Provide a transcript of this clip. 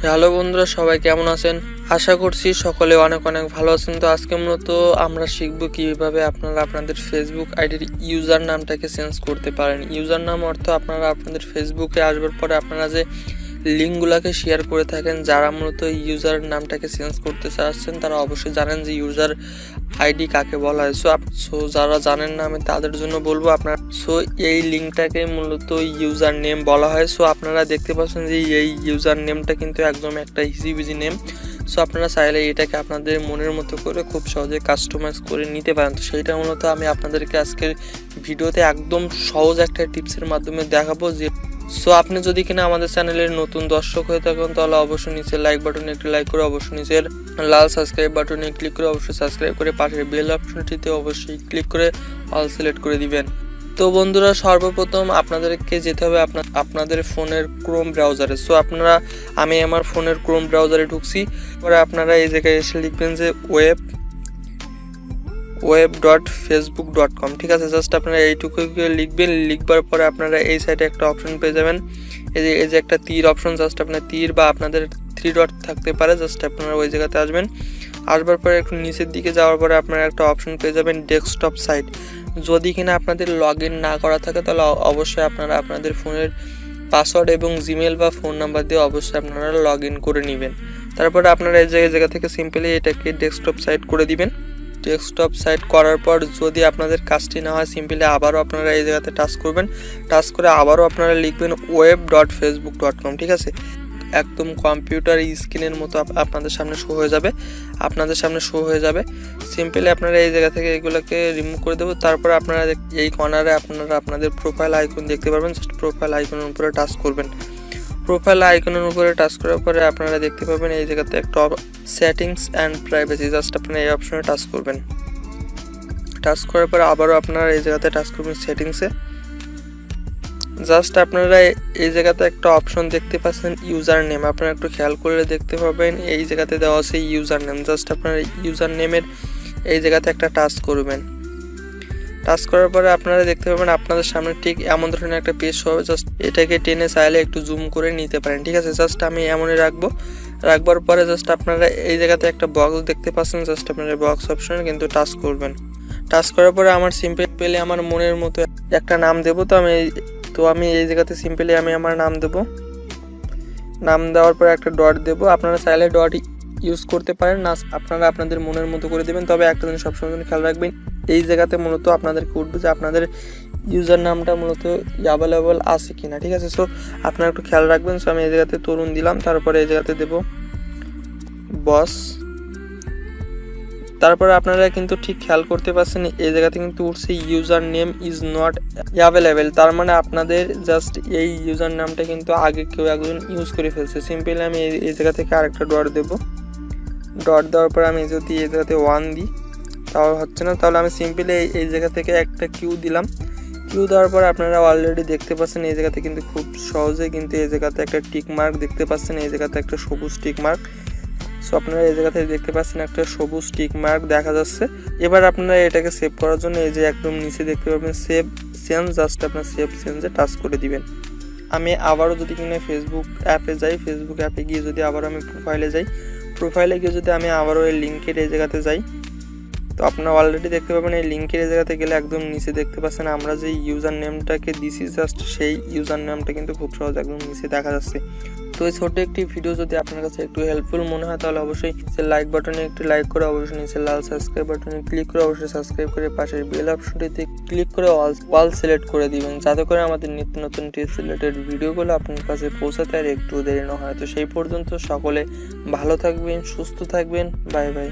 Hello বন্ধুরা, সবাই কেমন আছেন? আশা করছি সকলে অনেক অনেক ভালো আছেন। তো আজকে মূলত আমরা শিখব কিভাবে আপনারা আপনাদের ফেসবুক আইডির ইউজার নামটাকে চেঞ্জ করতে পারেন। ইউজার নাম অর্থ আপনারা আপনাদের ফেসবুকে আসবার পরে আপনারা যে লিঙ্কগুলোকে শেয়ার করে থাকেন, যারা মূলত ইউজার নামটাকে চেঞ্জ করতে চাচ্ছেন তারা অবশ্যই জানেন যে ইউজার আইডি কাকে বলা হয়। সো যারা জানেন না আমি তাদের জন্য বলবো আপনারা এই লিঙ্কটাকে মূলত ইউজার নেম বলা হয়। সো আপনারা দেখতে পাচ্ছেন যে এই ইউজার নেমটা কিন্তু একদম একটা ইজি নেম। সো আপনারা চাইলে এটাকে আপনাদের মনের মতো করে খুব সহজে কাস্টমাইজ করে নিতে পারেন। তো সেইটা মূলত আমি আপনাদেরকে আজকের ভিডিওতে একদম সহজ একটা টিপসের মাধ্যমে দেখাবো। যে সো আপনি যদি কিনা আমাদের চ্যানেলের নতুন দর্শক হয়ে থাকেন তাহলে অবশ্যই নিচে লাইক বাটনে একটি লাইক করে, অবশ্যই নিচের লাল সাবস্ক্রাইব বাটনে ক্লিক করে অবশ্যই সাবস্ক্রাইব করে পাশের বেল অপশনটিতে অবশ্যই ক্লিক করে অল সিলেক্ট করে দিবেন। তো বন্ধুরা, সর্বপ্রথম আপনাদেরকে যেতে হবে আপনাদের ফোনের ক্রোম ব্রাউজারে। সো আমি আমার ফোনের ক্রোম ব্রাউজারে ঢুকছি। পরে আপনারা এই জায়গায় এসে লিখবেন যে web.facebook.com। ঠিক আছে, জাস্ট আপনারা এইটুকু লিখবেন। লিখবার পরে আপনারা এই সাইডে একটা অপশন পেয়ে যাবেন, এই যে একটা তীর অপশন। জাস্ট আপনার তীর বা আপনাদের 3 ডট থাকতে পারে, জাস্ট আপনারা ওই জায়গাতে আসবেন। আসবার পরে একটু নিচের দিকে যাওয়ার পরে আপনারা একটা অপশন পেয়ে যাবেন ডেস্কটপ সাইট। যদি কিনা আপনাদের লগ ইন না করা থাকে তাহলে অবশ্যই আপনারা আপনাদের ফোনের পাসওয়ার্ড এবং জিমেল বা ফোন নাম্বার দিয়ে অবশ্যই আপনারা লগ ইন করে নেবেন। তারপরে আপনারা এই জায়গা থেকে সিম্পলি এটাকে ডেস্কটপ সাইট করে দিবেন। ডেস্কটপ সাইট করার পর যদি আপনাদের কাজটি না হয়, সিম্পলি আবারও আপনারা এই জায়গাতে টাচ করবেন। টাচ করে আবারও আপনারা লিখবেন web.facebook.com। ঠিক আছে, একদম কম্পিউটার স্ক্রিনের মতো আপনাদের সামনে শো হয়ে যাবে। সিম্পলি আপনারা এই জায়গা থেকে এগুলোকে রিমুভ করে দেবো। তারপর আপনারা এই কর্নারে আপনারা আপনাদের প্রোফাইল আইকন দেখতে পারবেন। জাস্ট প্রোফাইল আইকনের উপরে টাচ করবেন। প্রোফাইল আইকনের উপরে টাচ করার পরে আপনারা দেখতে পাবেন এই জায়গাতে একটা সেটিংস অ্যান্ড প্রাইভেসি। জাস্ট আপনারা এই অপশনে টাচ করবেন। টাচ করার পরে আবারও আপনারা এই জায়গাতে টাচ করবেন সেটিংসে। জাস্ট আপনারা এই জায়গাতে একটা অপশন দেখতে পাচ্ছেন ইউজার নেম। আপনারা একটু খেয়াল করলে দেখতে পাবেন এই জায়গাতে দেওয়া আছে ইউজার নেম। জাস্ট আপনারা ইউজার নেমের এই জায়গাতে একটা টাচ করবেন। টাচ করার পরে আপনারা দেখতে পাবেন আপনাদের সামনে ঠিক এমন ধরনের একটা পেজ হবে। জাস্ট এটাকে টেনে চাইলে একটু জুম করে নিতে পারেন। ঠিক আছে, জাস্ট আমি এমনই রাখবার পরে জাস্ট আপনারা এই জায়গাতে একটা বক্স দেখতে পাচ্ছেন। জাস্ট আপনারা বক্স অপশনে কিন্তু টাচ করবেন। টাচ করার পরে আমার সিম্পলি আমার মনের মতো একটা নাম দেবো। তো আমি এই জায়গাতে সিম্পলি আমি আমার নাম দেবো। নাম দেওয়ার পরে একটা ডট দেবো। আপনারা চাইলে ডট ইউজ করতে পারেন না, আপনারা আপনাদের মনের মতো করে দেবেন। তবে একটা জিনিস সবসময় খেয়াল রাখবেন, এই জায়গাতে মূলত আপনাদেরকে উঠবে যে আপনাদের ইউজার নামটা মূলত অ্যাভেলেবল আছে কিনা। ঠিক আছে, সো আপনারা একটু খেয়াল রাখবেন। সো আমি এই জায়গাতে তরুণ দিলাম। তারপরে এই জায়গাতে দেব বস। তারপরে আপনারা কিন্তু ঠিক খেয়াল করতে পারছেন এই জায়গাতে কিন্তু উঠছে user name is not available. তার মানে আপনাদের জাস্ট এই ইউজার নামটা কিন্তু আগে কেউ একজন ইউজ করে ফেলছে। সিম্পলি আমি এই জায়গা থেকে আরেকটা ডট দেবো। ডট দেওয়ার পর আমি যদি এই জায়গাতে 1 দিই তাহলে হচ্ছে না, তাহলে আমি সিম্পলি এই জায়গা থেকে একটা কিউ দিলাম। কিউ দেওয়ার পর আপনারা অলরেডি দেখতে পাচ্ছেন এই জায়গাতে কিন্তু খুব সহজে কিন্তু এই জায়গাতে একটা টিক মার্ক দেখতে পাচ্ছেন। এই জায়গাতে একটা সবুজ টিক মার্ক। সো আপনারা এই জায়গা থেকে দেখতে পাচ্ছেন একটা সবুজ টিক মার্ক দেখা যাচ্ছে। এবার আপনারা এটাকে সেভ করার জন্য এই যে একদম নিচে দেখতে পাবেন সেভ চেঞ্জ। জাস্ট আপনার সেভ চেঞ্জে টাচ করে দিবেন। আমি আবারও যদি কিনা ফেসবুক অ্যাপে যাই, ফেসবুক অ্যাপে গিয়ে যদি আবার আমি প্রোফাইলে গিয়ে যদি আমি আবারও এই লিঙ্কের এই জায়গাতে যাই, তো আপনারা অলরেডি দেখতে পাবেন এই লিঙ্কের এই জায়গাতে গেলে একদম নিচে দেখতে পাচ্ছেন আমরা যে ইউজার নেমটাকে দিছি, জাস্ট সেই ইউজার নেমটা কিন্তু খুব সহজ একদম নিচে দেখা যাচ্ছে। তো এই ছোট্ট একটি ভিডিও যদি আপনার কাছে একটু হেল্পফুল মনে হয় তাহলে অবশ্যই লাইক বাটনে একটি লাইক করে, অবশ্যই নিচে লাল সাবস্ক্রাইব বাটনে ক্লিক করে অবশ্যই সাবস্ক্রাইব করে পাশের বেল অপশনটিতে ক্লিক করে অল সিলেক্ট করে দিবেন, যাতে করে আমাদের নিত্য নতুন টিপস রিলেটেড ভিডিওগুলো আপনার কাছে পৌঁছাতে আর একটু দেরি না হয়। তো সেই পর্যন্ত সকলে ভালো থাকবেন, সুস্থ থাকবেন। Bye bye.